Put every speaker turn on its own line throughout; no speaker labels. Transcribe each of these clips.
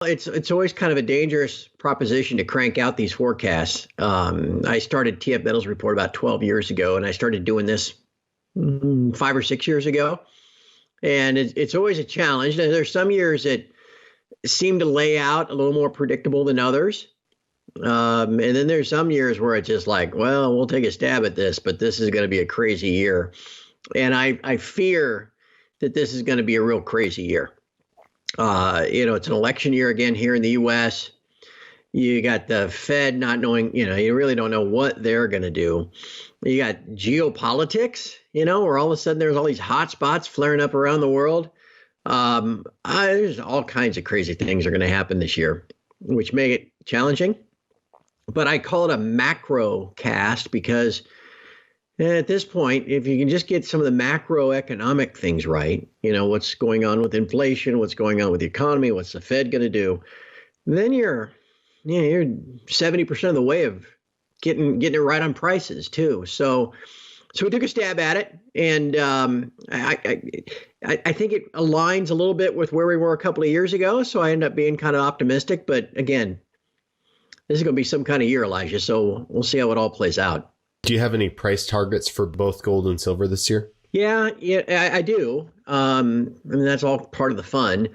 It's always kind of a dangerous proposition to crank out these forecasts. I started TF Metals Report about 12 years ago, and I started doing this 5 or 6 years ago. And it's always a challenge. There's some years that seem to lay out a little more predictable than others. And then there's some years where it's just like, well, we'll take a stab at this, but this is going to be a crazy year. And I fear that this is going to be a real crazy year. It's an election year again here in the U.S. You got the Fed not knowing, you really don't know what they're going to do. You got geopolitics, where all of a sudden there's all these hot spots flaring up around the world. There's all kinds of crazy things are going to happen this year, which make it challenging. But I call it a macro cast because at this point, if you can just get some of the macroeconomic things right, what's going on with inflation, what's going on with the economy, what's the Fed going to do, then you're 70% of the way of getting it right on prices too. So we took a stab at it, and I think it aligns a little bit with where we were a couple of years ago. So I end up being kind of optimistic. But again, this is going to be some kind of year, Elijah. So we'll see how it all plays out.
Do you have any price targets for both gold and silver this year?
Yeah, I do. That's all part of the fun.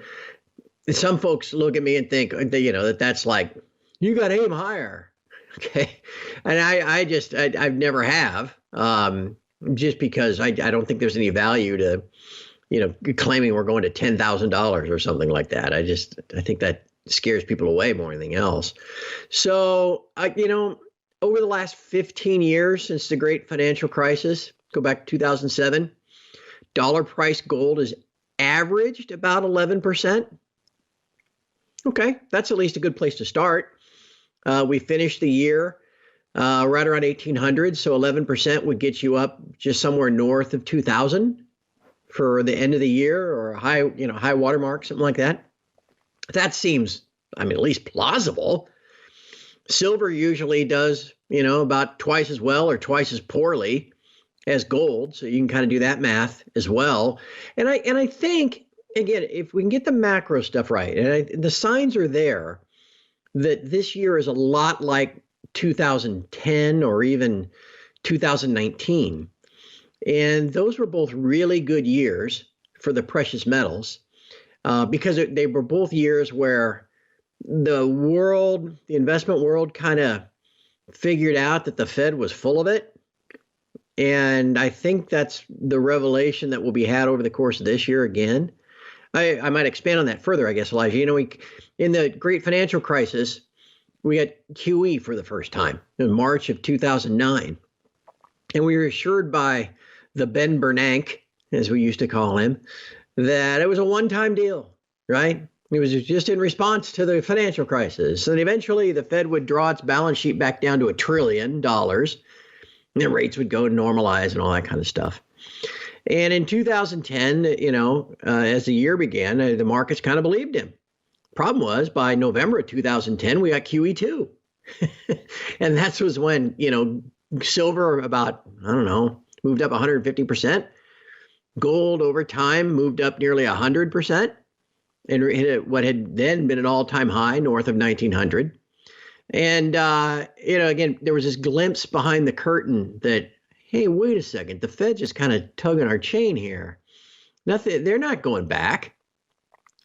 Some folks look at me and think, that's like, you got to aim higher. Okay. And I've never have, just because I don't think there's any value to, claiming we're going to $10,000 or something like that. I think that scares people away more than anything else. So, over the last 15 years since the great financial crisis, go back to 2007, dollar price gold has averaged about 11%. Okay, that's at least a good place to start. We finished the year right around 1800, so 11% would get you up just somewhere north of 2000 for the end of the year, or a high watermark, something like that. That seems, at least plausible. Silver usually does, about twice as well or twice as poorly as gold. So you can kind of do that math as well. And I think, again, if we can get the macro stuff right, and the signs are there that this year is a lot like 2010 or even 2019. And those were both really good years for the precious metals because they were both years where the investment world kind of figured out that the Fed was full of it. And I think that's the revelation that will be had over the course of this year again. I might expand on that further, I guess, Elijah. In the great financial crisis, we got QE for the first time in March of 2009. And we were assured by the Ben Bernanke, as we used to call him, that it was a one-time deal, right? It was just in response to the financial crisis. And eventually the Fed would draw its balance sheet back down to $1 trillion. And then rates would go normalize and all that kind of stuff. And in 2010, as the year began, the markets kind of believed him. Problem was, by November of 2010, we got QE2. And that was when, silver about, moved up 150%. Gold over time moved up nearly 100% and hit what had then been an all-time high north of 1900. And, again, there was this glimpse behind the curtain that, hey, wait a second, the Fed just kind of tugging our chain here. Nothing, they're not going back.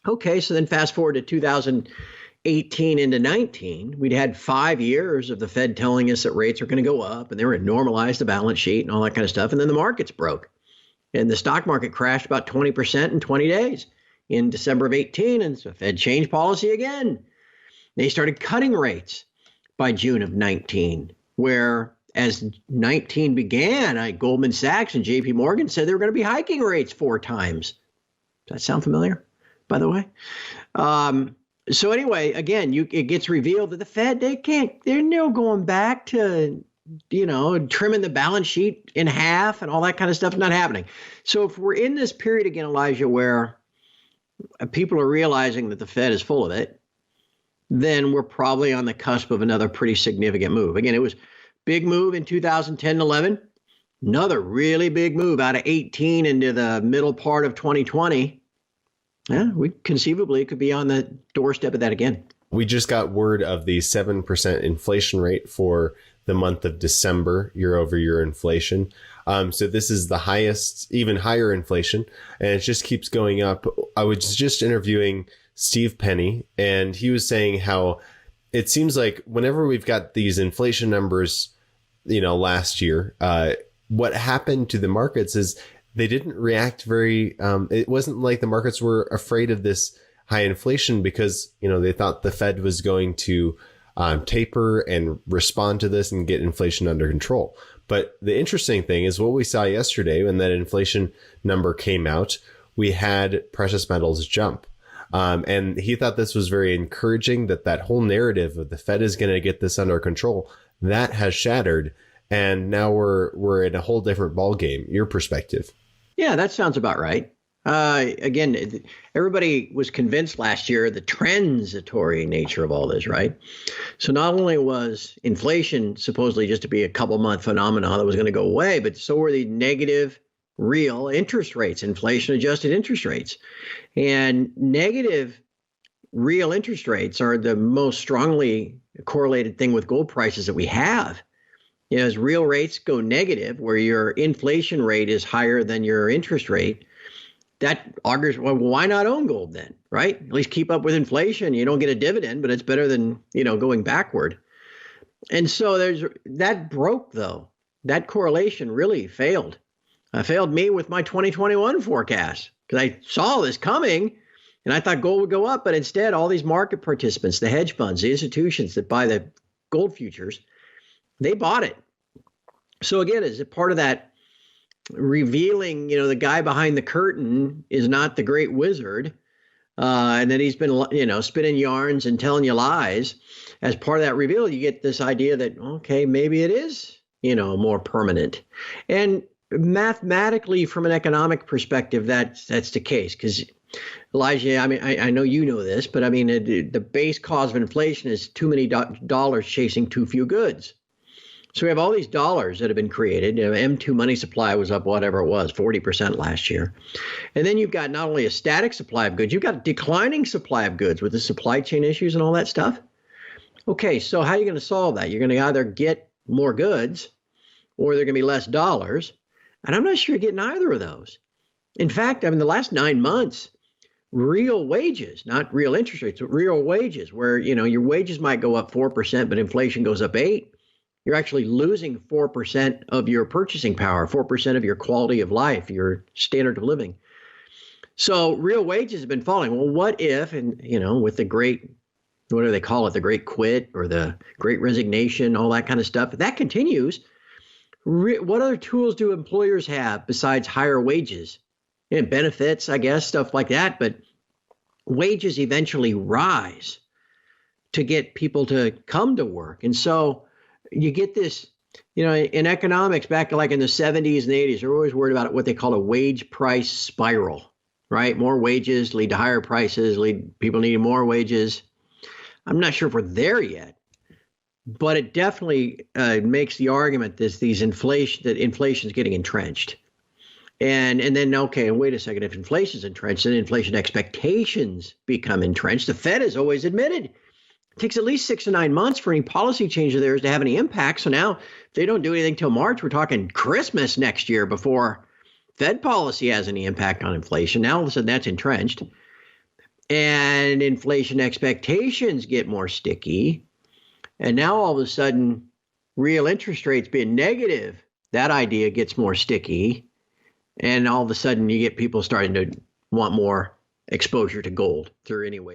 Okay, so then fast forward to 2018 into 19, we'd had 5 years of the Fed telling us that rates are going to go up and they were going to normalize the balance sheet and all that kind of stuff. And then the markets broke and the stock market crashed about 20% in 20 days in December of 18. And so the Fed changed policy again. They started cutting rates by June of 19, where as 19 began, Goldman Sachs and JP Morgan said they were going to be hiking rates 4 times. Does that sound familiar, by the way? So anyway, again, it gets revealed that the Fed, they're now going back to, trimming the balance sheet in half and all that kind of stuff is not happening. So if we're in this period again, Elijah, where people are realizing that the Fed is full of it, then we're probably on the cusp of another pretty significant move. Again, it was big move in 2010-11, another really big move out of 18 into the middle part of 2020. Yeah, we conceivably could be on the doorstep of that again.
We just got word of the 7% inflation rate for the month of December, year over year inflation. So this is the highest, even higher inflation, and it just keeps going up. I was just interviewing Steve Penny, and he was saying how it seems like whenever we've got these inflation numbers, last year, what happened to the markets is they didn't react very, it wasn't like the markets were afraid of this high inflation because, they thought the Fed was going to taper and respond to this and get inflation under control. But the interesting thing is what we saw yesterday when that inflation number came out, we had precious metals jump. And he thought this was very encouraging, that whole narrative of the Fed is going to get this under control, that has shattered. And now we're in a whole different ballgame. Your perspective.
Yeah, that sounds about right. Again, everybody was convinced last year the transitory nature of all this, right? So not only was inflation supposedly just to be a couple month phenomenon that was going to go away, but so were the negative real interest rates, inflation adjusted interest rates. And negative real interest rates are the most strongly correlated thing with gold prices that we have. As real rates go negative, where your inflation rate is higher than your interest rate, that augurs, well, why not own gold then, right? At least keep up with inflation. You don't get a dividend, but it's better than, going backward. And so that broke, though. That correlation really failed. Failed me with my 2021 forecast because I saw this coming and I thought gold would go up. But instead, all these market participants, the hedge funds, the institutions that buy the gold futures, they bought it. So again, is it part of that revealing, the guy behind the curtain is not the great wizard, and that he's been, spinning yarns and telling you lies? As part of that reveal, you get this idea that, okay, maybe it is, more permanent. And mathematically, from an economic perspective, that's the case. Because Elijah, I know you know this, but the base cause of inflation is too many dollars chasing too few goods. So we have all these dollars that have been created. M2 money supply was up, whatever it was, 40% last year. And then you've got not only a static supply of goods, you've got a declining supply of goods with the supply chain issues and all that stuff. Okay, so how are you going to solve that? You're going to either get more goods or there are going to be less dollars. And I'm not sure you're getting either of those. In fact, the last 9 months, real wages, not real interest rates, but real wages, where, your wages might go up 4%, but inflation goes up 8%. You're actually losing 4% of your purchasing power, 4% of your quality of life, your standard of living. So real wages have been falling. Well, what if, and with the great, what do they call it, the great quit or the great resignation, all that kind of stuff, if that continues, what other tools do employers have besides higher wages? Benefits, I guess, stuff like that. But wages eventually rise to get people to come to work. And so you get this, in economics back like in the 70s and 80s, they're always worried about what they call a wage price spiral, right? More wages lead to higher prices, lead people needing more wages. I'm not sure if we're there yet, but it definitely makes the argument that inflation is getting entrenched. And then, okay, wait a second, if inflation is entrenched, then inflation expectations become entrenched. The Fed has always admitted it takes at least 6 to 9 months for any policy change of theirs to have any impact. So now if they don't do anything till March, we're talking Christmas next year before Fed policy has any impact on inflation. Now all of a sudden that's entrenched. And inflation expectations get more sticky. And now all of a sudden real interest rates being negative, that idea gets more sticky. And all of a sudden you get people starting to want more exposure to gold through any way.